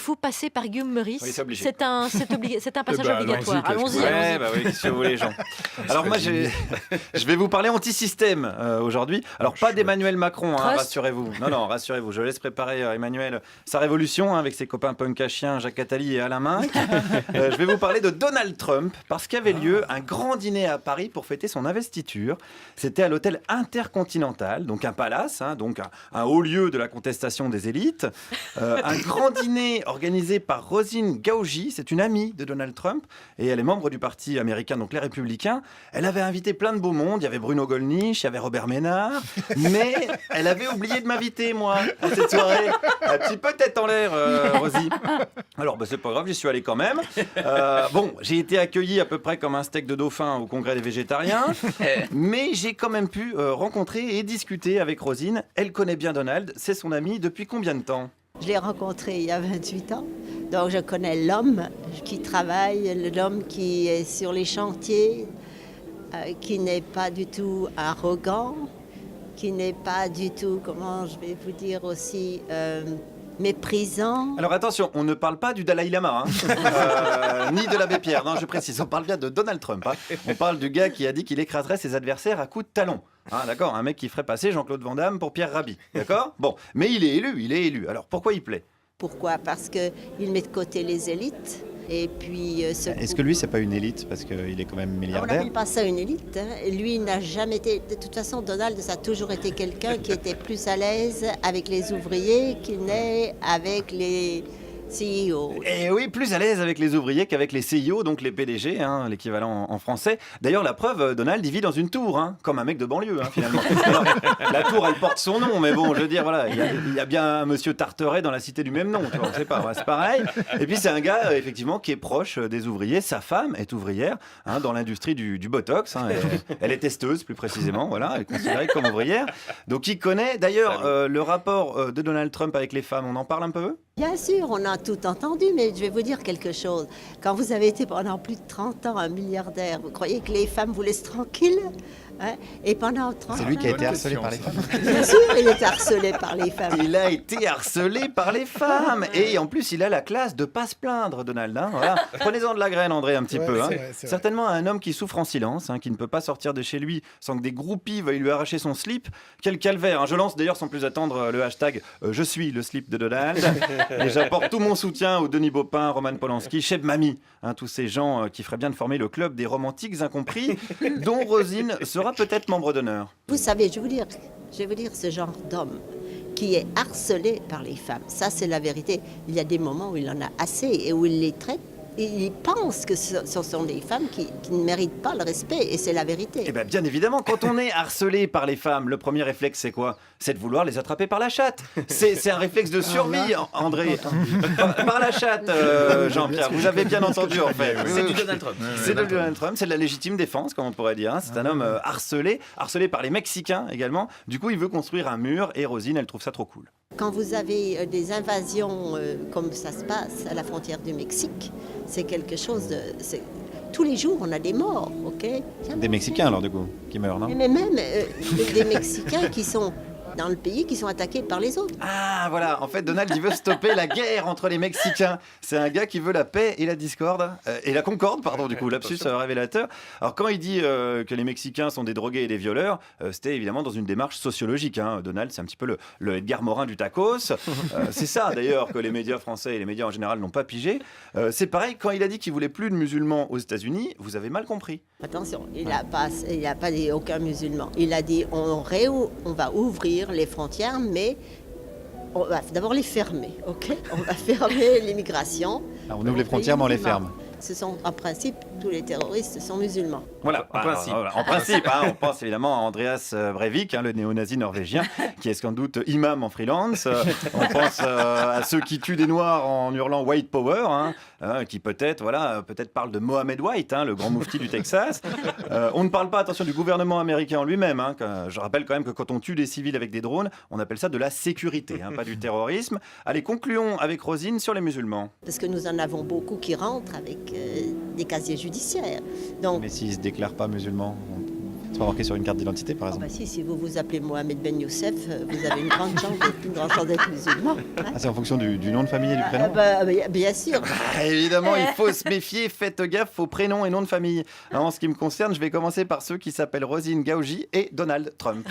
Il faut passer par Guillaume Meurice. Oui, c'est obligé. C'est un passage obligatoire. allons-y, Allons-y. Ouais, bah oui, qu'est-ce que vous voulez, Jean. Alors moi, je vais vous parler anti-système aujourd'hui. Alors pas d'Emmanuel Macron, Trust. rassurez-vous. Non, rassurez-vous. Je laisse préparer Emmanuel sa révolution avec ses copains punk à chiens, Jacques Attali et Alain Minc. Je vais vous parler de Donald Trump parce qu'avait lieu un grand dîner à Paris pour fêter son investiture. C'était à l'hôtel Intercontinental, donc un palace, donc un haut lieu de la contestation des élites. Un grand dîner organisé par Rosine Gaugy, c'est une amie de Donald Trump et elle est membre du parti américain, donc les Républicains. Elle avait invité plein de beaux mondes, il y avait Bruno Gollnisch, il y avait Robert Ménard, mais elle avait oublié de m'inviter, moi, à cette soirée. Un petit peu tête en l'air, Rosie. Alors, c'est pas grave, j'y suis allé quand même. Bon, j'ai été accueilli à peu près comme un steak de dauphin au congrès des végétariens, mais j'ai quand même pu rencontrer et discuter avec Rosine. Elle connaît bien Donald, c'est son amie depuis combien de temps ? Je l'ai rencontré il y a 28 ans, donc je connais l'homme qui travaille, l'homme qui est sur les chantiers, qui n'est pas du tout arrogant, qui n'est pas du tout, comment je vais vous dire aussi, méprisant. Alors attention, on ne parle pas du Dalai Lama, ni de l'abbé Pierre, non, je précise, on parle bien de Donald Trump. On parle du gars qui a dit qu'il écraserait ses adversaires à coups de talon. D'accord, un mec qui ferait passer Jean-Claude Van Damme pour Pierre Rabhi, d'accord ? Bon, mais il est élu. Alors pourquoi il plaît ? Pourquoi ? Parce qu'il met de côté les élites. Et puis, Est-ce que lui, c'est pas une élite parce qu'il est quand même on milliardaire? n'appelle pas ça une élite. Lui n'a jamais été... De toute façon, Donald, ça a toujours été quelqu'un qui était plus à l'aise avec les ouvriers qu'il n'est avec les CEO. Et oui, plus à l'aise avec les ouvriers qu'avec les CIO, donc les PDG, l'équivalent en français. D'ailleurs, la preuve, Donald, il vit dans une tour, comme un mec de banlieue, finalement. Alors, la tour, elle porte son nom, mais bon, je veux dire, voilà, il y a bien un monsieur Tarteret dans la cité du même nom, tu vois, on sait pas, c'est pareil. Et puis, c'est un gars, effectivement, qui est proche des ouvriers. Sa femme est ouvrière dans l'industrie du Botox. Elle est testeuse, plus précisément, voilà, elle est considérée comme ouvrière. Donc, il connaît, d'ailleurs, le rapport de Donald Trump avec les femmes, on en parle un peu ? Bien sûr, on a tout entendu, mais je vais vous dire quelque chose. Quand vous avez été pendant plus de 30 ans un milliardaire, vous croyez que les femmes vous laissent tranquille ? Et pendant 30 C'est lui qui a ans- été harcelé par les femmes. Bien sûr, il est harcelé par les femmes. Il a été harcelé par les femmes. Et en plus, il a la classe de pas se plaindre, Donald. Voilà. Prenez-en de la graine, André, un petit peu. c'est vrai. Certainement un homme qui souffre en silence, qui ne peut pas sortir de chez lui sans que des groupies veuillent lui arracher son slip. Quel calvaire. Je lance d'ailleurs sans plus attendre le hashtag Je suis le slip de Donald. Et j'apporte tout mon soutien aux Denis Baupin, Roman Polanski, Cheb Mami. Tous ces gens qui feraient bien de former le club des romantiques incompris, dont Rosine sera peut-être membre d'honneur. Vous savez, je vais vous dire ce genre d'homme qui est harcelé par les femmes. Ça, c'est la vérité. Il y a des moments où il en a assez et où il les traite. Et il pense que ce sont des femmes qui ne méritent pas le respect, et c'est la vérité. Eh bien évidemment, quand on est harcelé par les femmes, le premier réflexe c'est quoi ? C'est de vouloir les attraper par la chatte. C'est un réflexe de survie, André. Par la chatte, Jean-Pierre. Vous avez bien entendu en fait. C'est du Donald Trump. C'est de Donald Trump, c'est de la légitime défense, comme on pourrait dire. C'est un homme harcelé par les Mexicains également. Du coup, il veut construire un mur et Rosine, elle trouve ça trop cool. Quand vous avez des invasions comme ça se passe à la frontière du Mexique, c'est quelque chose de... Tous les jours, on a des morts, ok ? Des Mexicains, alors, du coup, qui meurent, non? Mais même des Mexicains qui sont dans le pays, qui sont attaqués par les autres. Ah voilà, en fait Donald il veut stopper la guerre entre les Mexicains. C'est un gars qui veut la paix et la discorde, et la concorde, pardon, du coup, lapsus révélateur. Alors quand il dit que les Mexicains sont des drogués et des violeurs, c'était évidemment dans une démarche sociologique. Donald, c'est un petit peu le Edgar Morin du tacos. C'est ça d'ailleurs que les médias français et les médias en général n'ont pas pigé. C'est pareil, quand il a dit qu'il voulait plus de musulmans aux États-Unis, vous avez mal compris. Attention, il n'a pas dit aucun musulman. Il a dit on va ouvrir les frontières, mais on va d'abord les fermer, ok ? On va fermer l'immigration. Ah, on ouvre les frontières, mais on les ferme. Ce sont, en principe, tous les terroristes sont musulmans. Voilà, En principe. Voilà, en principe, on pense évidemment à Andreas Breivik, le néo-nazi norvégien, qui est sans doute imam en freelance. On pense à ceux qui tuent des Noirs en hurlant White Power, qui peut-être parle de Mohammed White, le grand moufti du Texas. On ne parle pas, attention, du gouvernement américain en lui-même. Je rappelle quand même que quand on tue des civils avec des drones, on appelle ça de la sécurité, pas du terrorisme. Allez, concluons avec Rosine sur les musulmans. Parce que nous en avons beaucoup qui rentrent avec des casiers judiciaires. Donc, Mais s'ils ne se déclarent pas musulmans, C'est pas marqué sur une carte d'identité, par Ah exemple. bah si vous vous appelez Mohamed Ben Youssef, vous avez une grande chance d'être musulman. Hein. Ah, c'est en fonction du nom de famille et du prénom. Bien sûr. Ah, évidemment, il faut se méfier, faites gaffe aux prénoms et noms de famille. En ce qui me concerne, je vais commencer par ceux qui s'appellent Rosine Gauji et Donald Trump.